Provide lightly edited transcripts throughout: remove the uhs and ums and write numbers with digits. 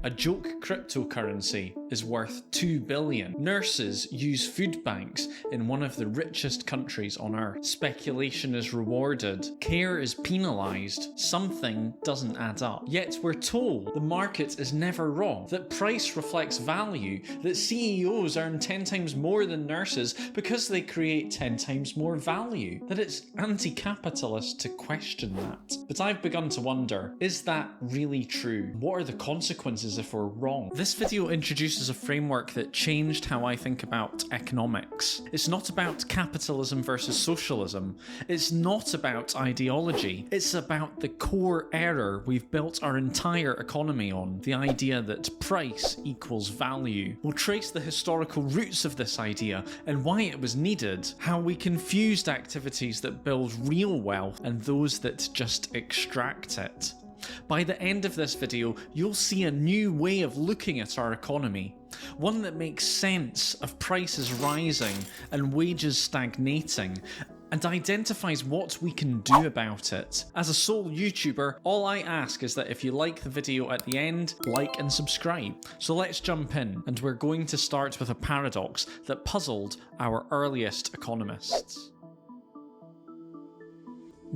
A joke cryptocurrency is worth $2 billion. Nurses use food banks in one of the richest countries on earth. Speculation is rewarded. Care is penalised. Something doesn't add up. Yet we're told the market is never wrong, that price reflects value, that CEOs earn 10 times more than nurses because they create 10 times more value, that it's anti-capitalist to question that. But I've begun to wonder, is that really true? What are the consequences if we're wrong? This video introduces a framework that changed how I think about economics. It's not about capitalism versus socialism. It's not about ideology. It's about the core error we've built our entire economy on, the idea that price equals value. We'll trace the historical roots of this idea and why it was needed, how we confused activities that build real wealth and those that just extract it. By the end of this video, you'll see a new way of looking at our economy, one that makes sense of prices rising and wages stagnating, and identifies what we can do about it. As a sole YouTuber, all I ask is that if you like the video at the end, like and subscribe. So let's jump in, and we're going to start with a paradox that puzzled our earliest economists.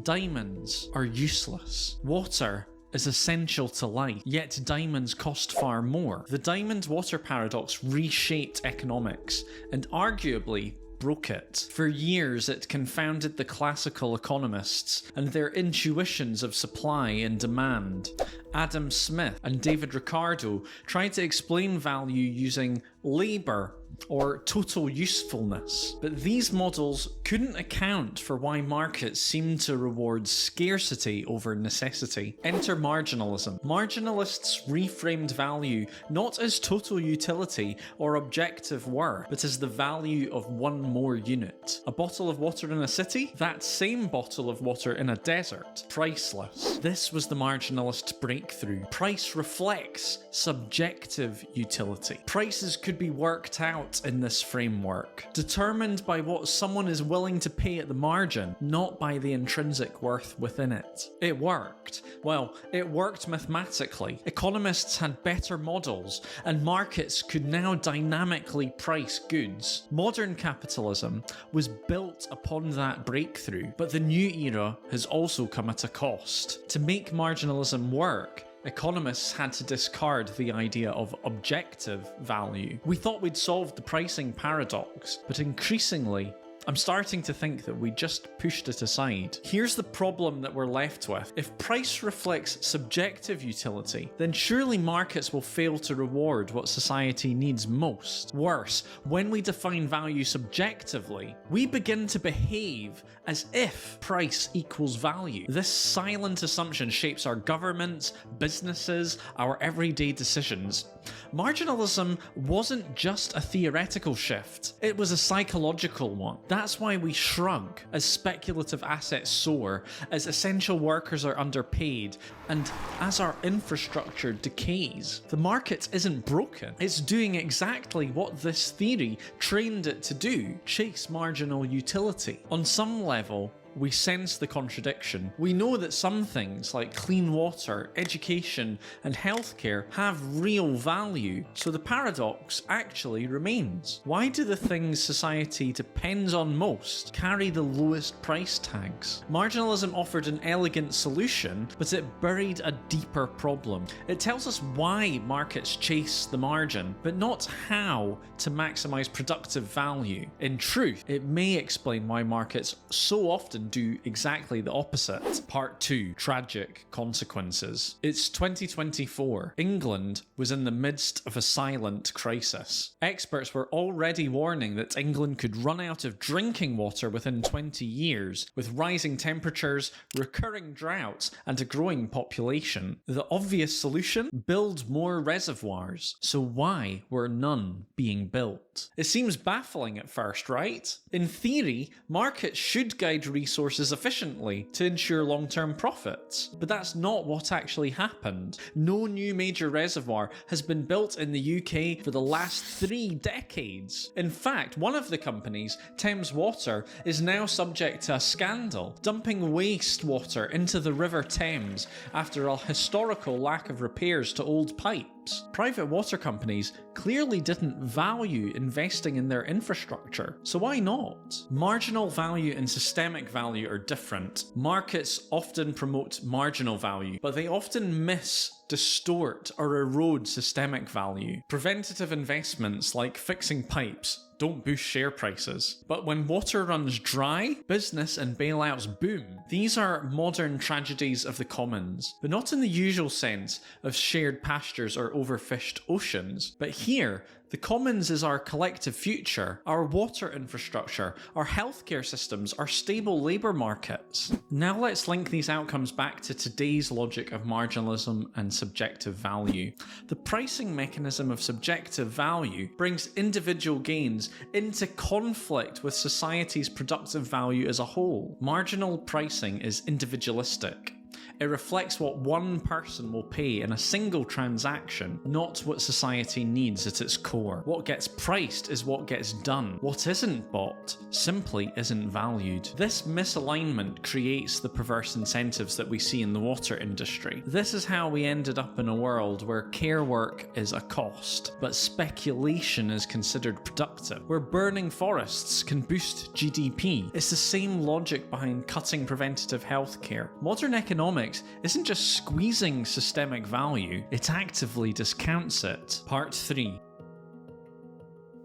Diamonds are useless. Water is essential to life, yet diamonds cost far more. The diamond-water paradox reshaped economics and arguably broke it. For years, it confounded the classical economists and their intuitions of supply and demand. Adam Smith and David Ricardo tried to explain value using labour or total usefulness, but these models couldn't account for why markets seem to reward scarcity over necessity. Enter marginalism. Marginalists reframed value not as total utility or objective worth, but as the value of one more unit. A bottle of water in a city? That same bottle of water in a desert. Priceless. This was the marginalist breakthrough. Price reflects subjective utility. Prices could be worked out in this framework, determined by what someone is willing to pay at the margin, not by the intrinsic worth within it. It worked. Well, it worked mathematically. Economists had better models, and markets could now dynamically price goods. Modern capitalism was built upon that breakthrough, but the new era has also come at a cost. To make marginalism work, economists had to discard the idea of objective value. We thought we'd solved the pricing paradox, but increasingly, I'm starting to think that we just pushed it aside. Here's the problem that we're left with. If price reflects subjective utility, then surely markets will fail to reward what society needs most. Worse, when we define value subjectively, we begin to behave as if price equals value. This silent assumption shapes our governments, businesses, our everyday decisions. Marginalism wasn't just a theoretical shift, it was a psychological one. That's why we shrunk as speculative assets soar, as essential workers are underpaid, and as our infrastructure decays. The market isn't broken. It's doing exactly what this theory trained it to do: chase marginal utility. On some level, we sense the contradiction. We know that some things like clean water, education, and healthcare have real value, so the paradox actually remains. Why do the things society depends on most carry the lowest price tags? Marginalism offered an elegant solution, but it buried a deeper problem. It tells us why markets chase the margin, but not how to maximize productive value. In truth, it may explain why markets so often do exactly the opposite. Part 2. Tragic consequences. It's 2024. England was in the midst of a silent crisis. Experts were already warning that England could run out of drinking water within 20 years, with rising temperatures, recurring droughts, and a growing population. The obvious solution? Build more reservoirs. So why were none being built? It seems baffling at first, right? In theory, markets should guide resources efficiently to ensure long-term profits. But that's not what actually happened. No new major reservoir has been built in the UK for the last 3 decades. In fact, one of the companies, Thames Water, is now subject to a scandal, dumping wastewater into the River Thames after a historical lack of repairs to old pipe. pipes. Private water companies clearly didn't value investing in their infrastructure, so why not? Marginal value and systemic value are different. Markets often promote marginal value, but they often miss, distort, or erode systemic value. Preventative investments like fixing pipes don't boost share prices. But when water runs dry, business and bailouts boom. These are modern tragedies of the commons, but not in the usual sense of shared pastures or overfished oceans. But here, the commons is our collective future, our water infrastructure, our healthcare systems, our stable labour markets. Now let's link these outcomes back to today's logic of marginalism and subjective value. The pricing mechanism of subjective value brings individual gains into conflict with society's productive value as a whole. Marginal pricing is individualistic. It reflects what one person will pay in a single transaction, not what society needs at its core. What gets priced is what gets done. What isn't bought simply isn't valued. This misalignment creates the perverse incentives that we see in the water industry. This is how we ended up in a world where care work is a cost, but speculation is considered productive, where burning forests can boost GDP. It's the same logic behind cutting preventative healthcare. Modern economics isn't just squeezing systemic value, it actively discounts it. Part 3.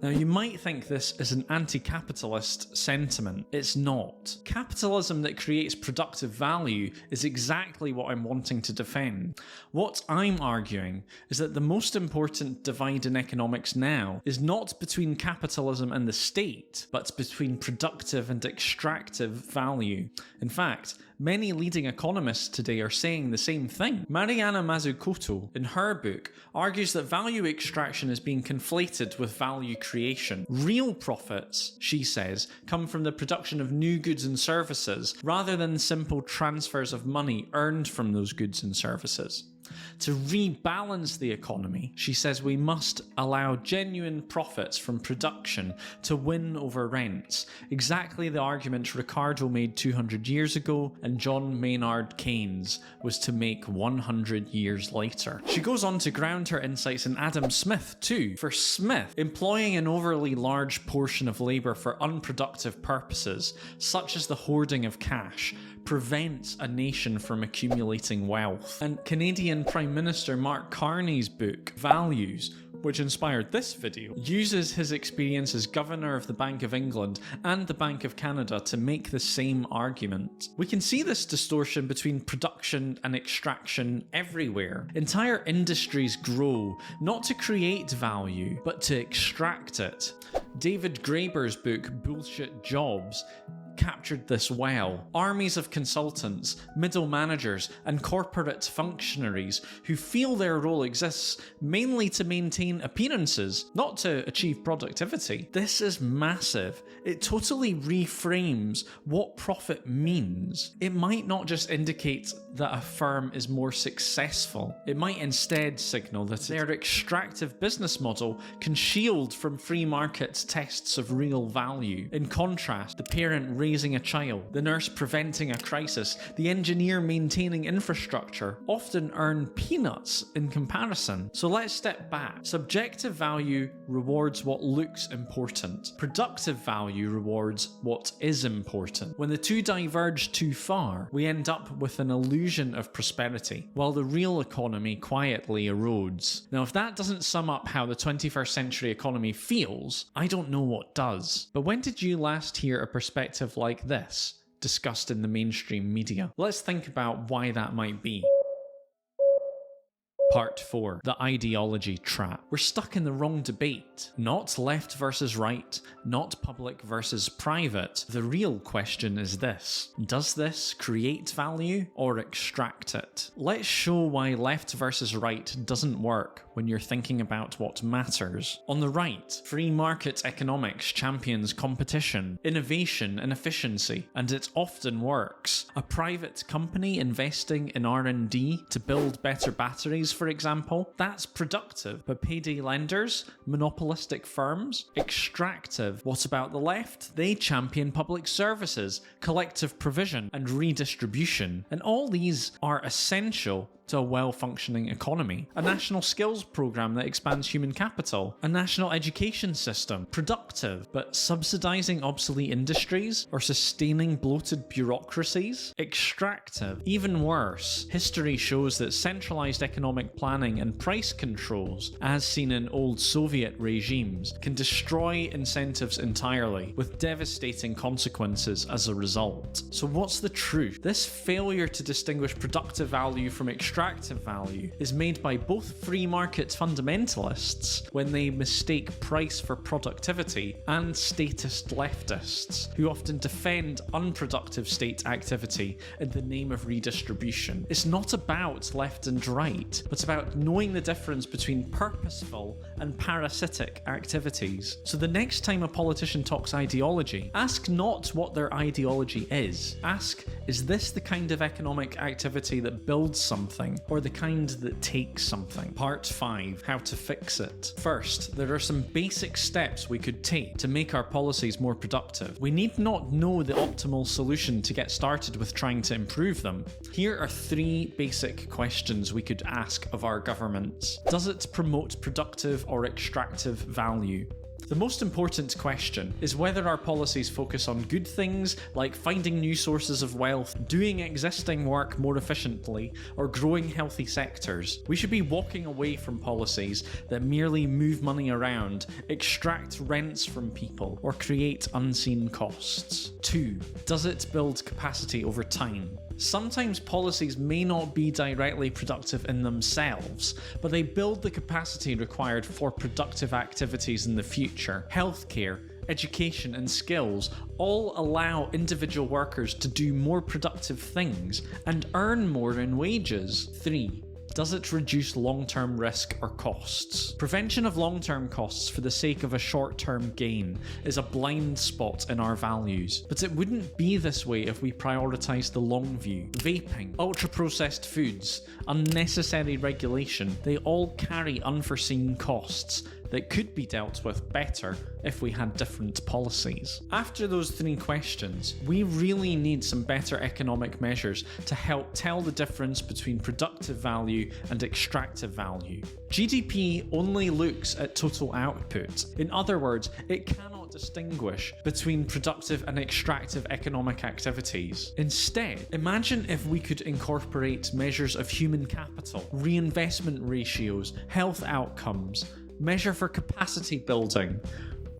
Now, you might think this is an anti-capitalist sentiment. It's not. Capitalism that creates productive value is exactly what I'm wanting to defend. What I'm arguing is that the most important divide in economics now is not between capitalism and the state, but between productive and extractive value. In fact, many leading economists today are saying the same thing. Mariana Mazzucato, in her book, argues that value extraction is being conflated with value creation. Real profits, she says, come from the production of new goods and services, rather than simple transfers of money earned from those goods and services. To rebalance the economy, she says we must allow genuine profits from production to win over rents, exactly the argument Ricardo made 200 years ago and John Maynard Keynes was to make 100 years later. She goes on to ground her insights in Adam Smith too. For Smith, employing an overly large portion of labour for unproductive purposes, such as the hoarding of cash, prevents a nation from accumulating wealth. And Canadian Prime Minister Mark Carney's book, Values, which inspired this video, uses his experience as Governor of the Bank of England and the Bank of Canada to make the same argument. We can see this distortion between production and extraction everywhere. Entire industries grow, not to create value, but to extract it. David Graeber's book, Bullshit Jobs, captured this well. Armies of consultants, middle managers, and corporate functionaries who feel their role exists mainly to maintain appearances, not to achieve productivity. This is massive. It totally reframes what profit means. It might not just indicate that a firm is more successful. It might instead signal that their extractive business model can shield from free market tests of real value. In contrast, the parent raising a child, the nurse preventing a crisis, the engineer maintaining infrastructure often earn peanuts in comparison. So let's step back. Subjective value rewards what looks important. Productive value rewards what is important. When the two diverge too far, we end up with an illusion of prosperity, while the real economy quietly erodes. Now, if that doesn't sum up how the 21st century economy feels, I don't know what does. But when did you last hear a perspective like this discussed in the mainstream media? Let's think about why that might be. Part 4. The ideology trap. We're stuck in the wrong debate. Not left versus right, not public versus private. The real question is this: does this create value or extract it? Let's show why left versus right doesn't work when you're thinking about what matters. On the right, free market economics champions competition, innovation and efficiency, and it often works. A private company investing in R&D to build better batteries, for example, that's productive. But payday lenders, monopolistic firms, extractive. What about the left? They champion public services, collective provision, and redistribution. And all these are essential, to a well-functioning economy, a national skills program that expands human capital, a national education system, productive, but subsidizing obsolete industries or sustaining bloated bureaucracies, extractive. Even worse, history shows that centralized economic planning and price controls, as seen in old Soviet regimes, can destroy incentives entirely, with devastating consequences as a result. So what's the truth? This failure to distinguish productive value from extractive value is made by both free market fundamentalists when they mistake price for productivity, and statist leftists who often defend unproductive state activity in the name of redistribution. It's not about left and right, but about knowing the difference between purposeful and parasitic activities. So the next time a politician talks ideology, ask not what their ideology is. Ask, is this the kind of economic activity that builds something, or the kind that takes something? Part 5. How to fix it. First, there are some basic steps we could take to make our policies more productive. We need not know the optimal solution to get started with trying to improve them. Here are 3 basic questions we could ask of our governments. Does it promote productive or extractive value? The most important question is whether our policies focus on good things like finding new sources of wealth, doing existing work more efficiently, or growing healthy sectors. We should be walking away from policies that merely move money around, extract rents from people, or create unseen costs. 2. Does it build capacity over time? Sometimes policies may not be directly productive in themselves, but they build the capacity required for productive activities in the future. Healthcare, education, and skills all allow individual workers to do more productive things and earn more in wages. 3. Does it reduce long-term risk or costs? Prevention of long-term costs for the sake of a short-term gain is a blind spot in our values, but it wouldn't be this way if we prioritise the long view. Vaping, ultra-processed foods, unnecessary regulation, they all carry unforeseen costs that could be dealt with better if we had different policies. After those 3 questions, we really need some better economic measures to help tell the difference between productive value and extractive value. GDP only looks at total output. In other words, it cannot distinguish between productive and extractive economic activities. Instead, imagine if we could incorporate measures of human capital, reinvestment ratios, health outcomes, measure for capacity building.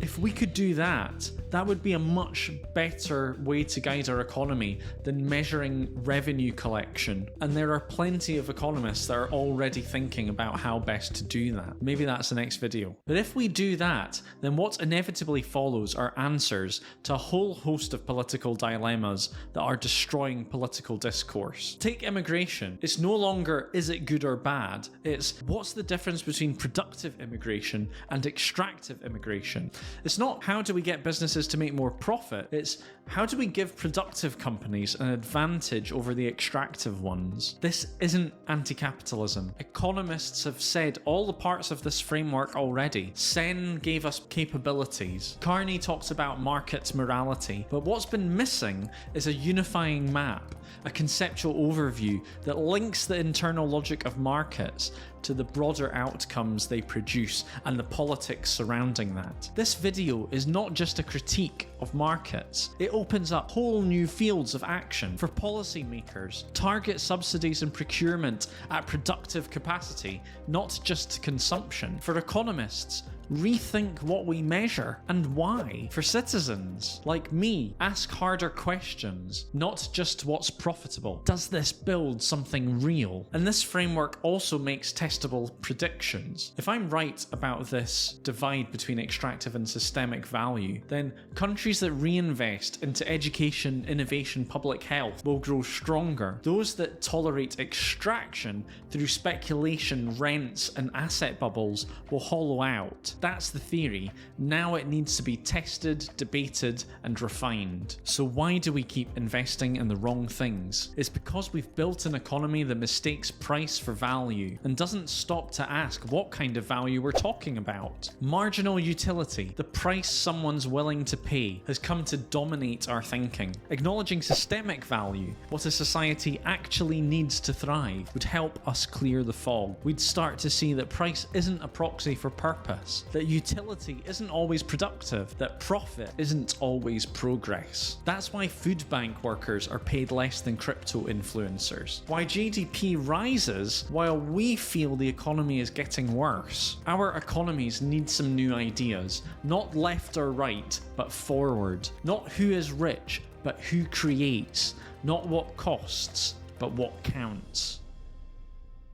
If we could do that, that would be a much better way to guide our economy than measuring revenue collection. And there are plenty of economists that are already thinking about how best to do that. Maybe that's the next video. But if we do that, then what inevitably follows are answers to a whole host of political dilemmas that are destroying political discourse. Take immigration. It's no longer, is it good or bad? It's, what's the difference between productive immigration and extractive immigration? It's not how do we get businesses to make more profit, it's how do we give productive companies an advantage over the extractive ones? This isn't anti-capitalism. Economists have said all the parts of this framework already. Sen gave us capabilities. Carney talks about market morality, but what's been missing is a unifying map, a conceptual overview that links the internal logic of markets to the broader outcomes they produce and the politics surrounding that. This video is not just a critique of markets. It opens up whole new fields of action for policymakers. Target subsidies and procurement at productive capacity, not just consumption. For economists, rethink what we measure and why. For citizens like me, ask harder questions, not just what's profitable. Does this build something real? And this framework also makes testable predictions. If I'm right about this divide between extractive and systemic value, then countries that reinvest into education, innovation, public health will grow stronger. Those that tolerate extraction through speculation, rents, and asset bubbles will hollow out. That's the theory. Now it needs to be tested, debated, and refined. So why do we keep investing in the wrong things? It's because we've built an economy that mistakes price for value and doesn't stop to ask what kind of value we're talking about. Marginal utility, the price someone's willing to pay, has come to dominate our thinking. Acknowledging systemic value, what a society actually needs to thrive, would help us clear the fog. We'd start to see that price isn't a proxy for purpose, that utility isn't always productive, that profit isn't always progress. That's why food bank workers are paid less than crypto influencers. Why GDP rises while we feel the economy is getting worse. Our economies need some new ideas, not left or right, but forward. Not who is rich, but who creates. Not what costs, but what counts.